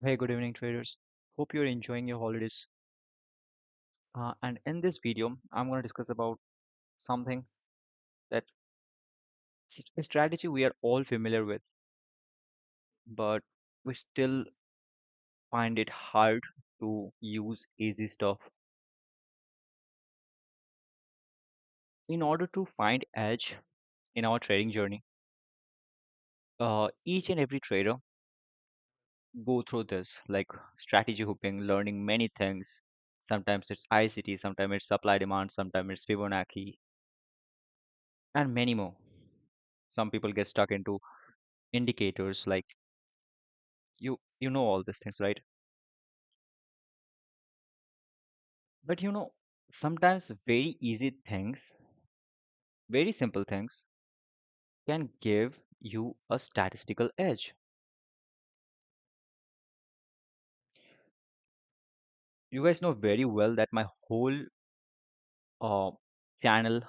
Hey, good evening, traders. Hope you're enjoying your holidays. And in this video, I'm going to discuss about something that a strategy we are all familiar with, but we still find it hard to use easy stuff. In order to find edge in our trading journey, each and every trader go through this, like strategy hooping, learning many things. Sometimes it's ICT, sometimes it's supply demand, sometimes it's Fibonacci, and many more. Some people get stuck into indicators like you know all these things, right? But sometimes very easy things, very simple things can give you a statistical edge. You guys know very well that my whole uh, channel,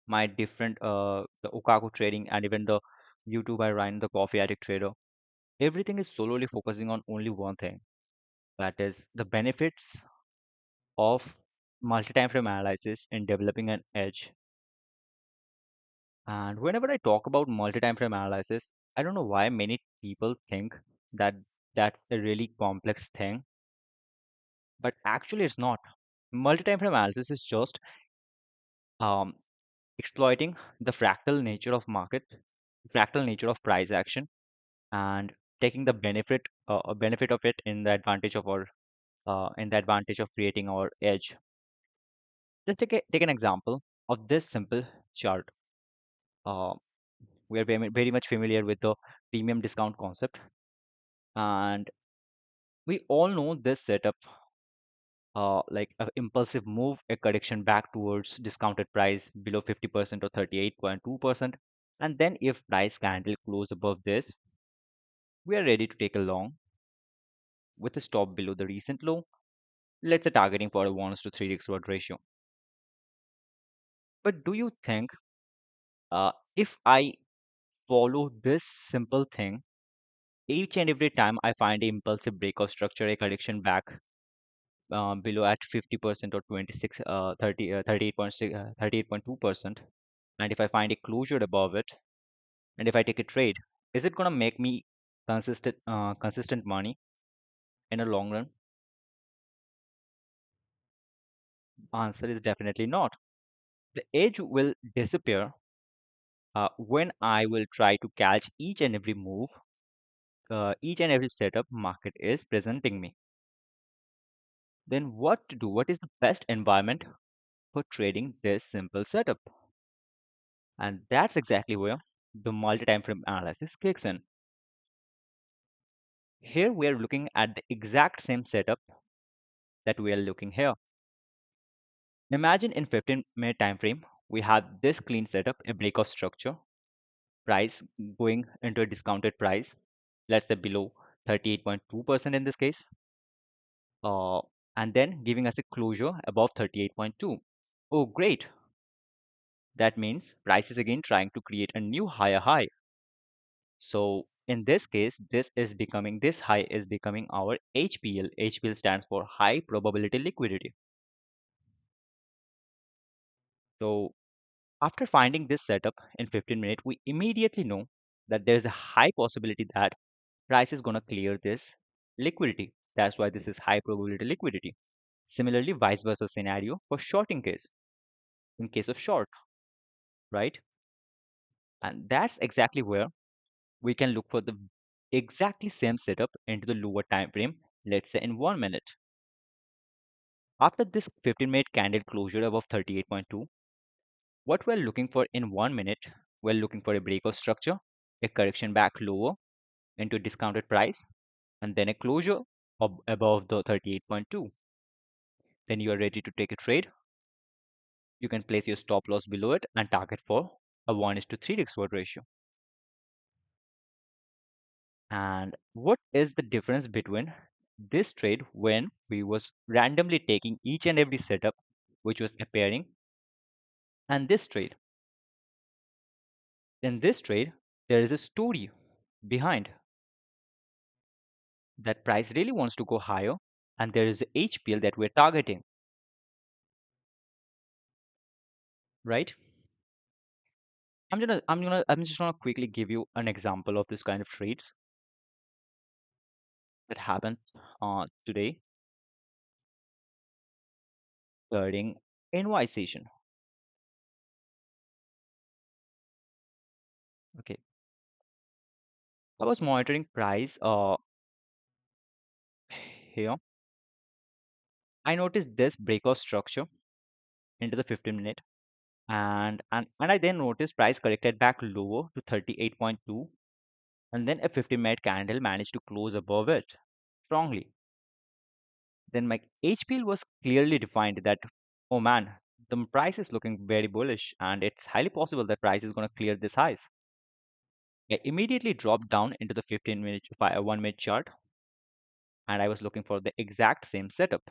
my different the Okaku trading and even the YouTube I run, the coffee addict trader, everything is solely focusing on only one thing, that is the benefits of multi-time frame analysis in developing an edge. And whenever I talk about multi-time frame analysis, I don't know why many people think that that's a really complex thing, but actually it's not. Multi-time frame analysis is just um, exploiting the fractal nature of market, fractal nature of price action, and taking the benefit of it in the advantage of our in the advantage of creating our edge. Just take an example of this simple chart. Uh, we are very much familiar with the premium discount concept, and we all know this setup, like an impulsive move, a correction back towards discounted price below 50% or 38.2%. And then if price candle close above this, we are ready to take a long with a stop below the recent low. Let's say targeting for a 1 to 3 reward ratio. But do you think if I follow this simple thing, each and every time I find an impulsive break of structure, a correction back below at 50% or 26, 38.6, 38.2%. And if I find a closure above it, and if I take a trade, is it going to make me consistent money in a long run? Answer is definitely not. The edge will disappear when I will try to catch each and every move, each and every setup market is presenting me. Then what to do? What is the best environment for trading this simple setup? And that's exactly where the multi-time frame analysis kicks in. Here we are looking at the exact same setup that we are looking here. Imagine in 15-minute time frame, we have this clean setup, a break of structure, price going into a discounted price, let's say below 38.2% in this case, uh, and then giving us a closure above 38.2. Oh, great. That means price is again trying to create a new higher high. So in this case, this high is becoming our HPL. HPL stands for high probability liquidity. So after finding this setup in 15 minutes, we immediately know that there is a high possibility that price is going to clear this liquidity. That's why this is high probability liquidity. Similarly, vice versa scenario for shorting case, in case of short, right? And that's exactly where we can look for the exactly same setup into the lower time frame, let's say in 1 minute. After this 15-minute candle closure above 38.2, what we're looking for in 1 minute, we're looking for a breakout structure, a correction back lower into discounted price, and then a closure above the 38.2. Then you are ready to take a trade. You can place your stop loss below it and target for a 1 is to 3 risk reward ratio. And what is the difference between this trade when we was randomly taking each and every setup which was appearing and this trade? In this trade, there is a story behind. that price really wants to go higher, and there is a HPL that we're targeting, right? I'm just gonna quickly give you an example of this kind of trades that happened today during NY session. Okay, I was monitoring price here. I noticed this breakout structure into the 15 minute, and I then noticed price corrected back lower to 38.2, and then a 15-minute candle managed to close above it strongly. Then my HPL was clearly defined that, oh man, the price is looking very bullish, and it's highly possible that price is going to clear this highs. I immediately dropped down into the 15-minute, 1-minute chart, and I was looking for the exact same setup.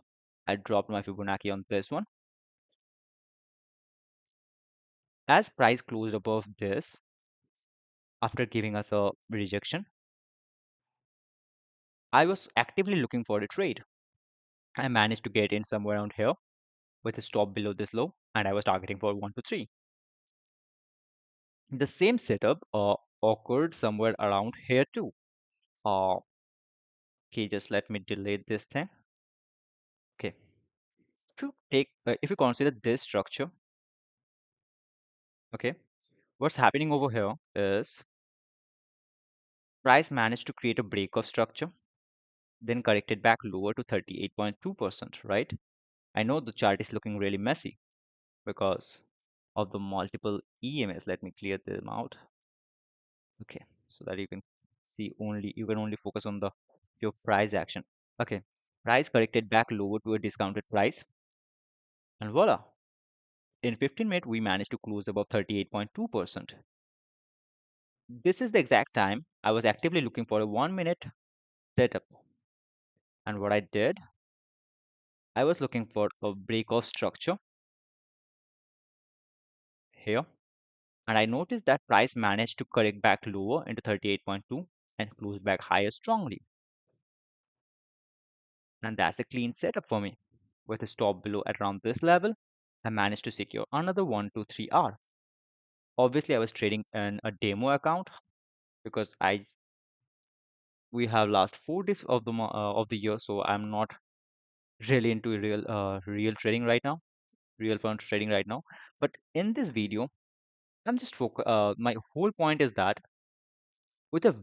I dropped my Fibonacci on this one. As price closed above this, after giving us a rejection, I was actively looking for a trade. I managed to get in somewhere around here with a stop below this low, and I was targeting for 1 to 3. The same setup occurred somewhere around here too. Uh, okay, just let me delete this thing. Okay, if you consider this structure, okay, what's happening over here is price managed to create a breakout structure, then corrected back lower to 38.2%, right? I know the chart is looking really messy because of the multiple EMAs. Let me clear them out. Okay, so that you can only focus on the your price action. Okay, price corrected back lower to a discounted price, and voila, in 15 minutes we managed to close above 38.2%. This is the exact time I was actively looking for a 1 minute setup, and what I did, I was looking for a breakout structure here, and I noticed that price managed to correct back lower into 38.2 and close back higher strongly, and that's a clean setup for me. With a stop below at around this level, I managed to secure another 1 to 3 hour. Obviously, I was trading in a demo account because I we have last 4 days of of the year, so I'm not really into real trading right now, real fund trading right now. But in this video, my whole point is that with a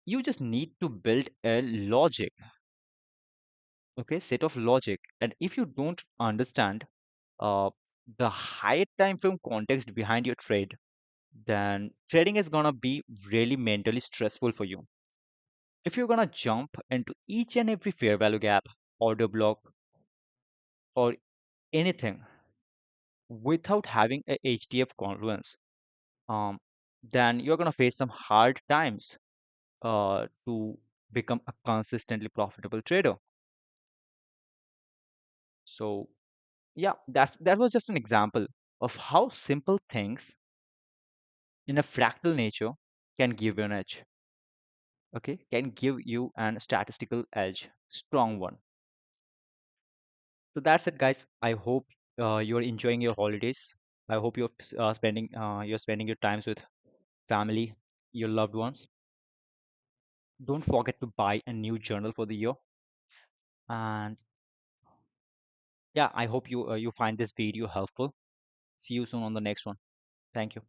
you just need to build a logic, okay, set of logic, and if you don't understand uh, the high time frame context behind your trade, then trading is gonna be really mentally stressful for you. If you're gonna jump into each and every fair value gap, order block, or anything without having a HDF confluence, um, then you're gonna face some hard times to become a consistently profitable trader. So yeah, that was just an example of how simple things in a fractal nature can give you an edge. Okay, can give you an statistical edge, strong one. So that's it, guys. I hope you're enjoying your holidays. I hope you're spending your times with family, your loved ones. Don't forget to buy a new journal for the year. And yeah, I hope you find this video helpful. See you soon on the next one. Thank you.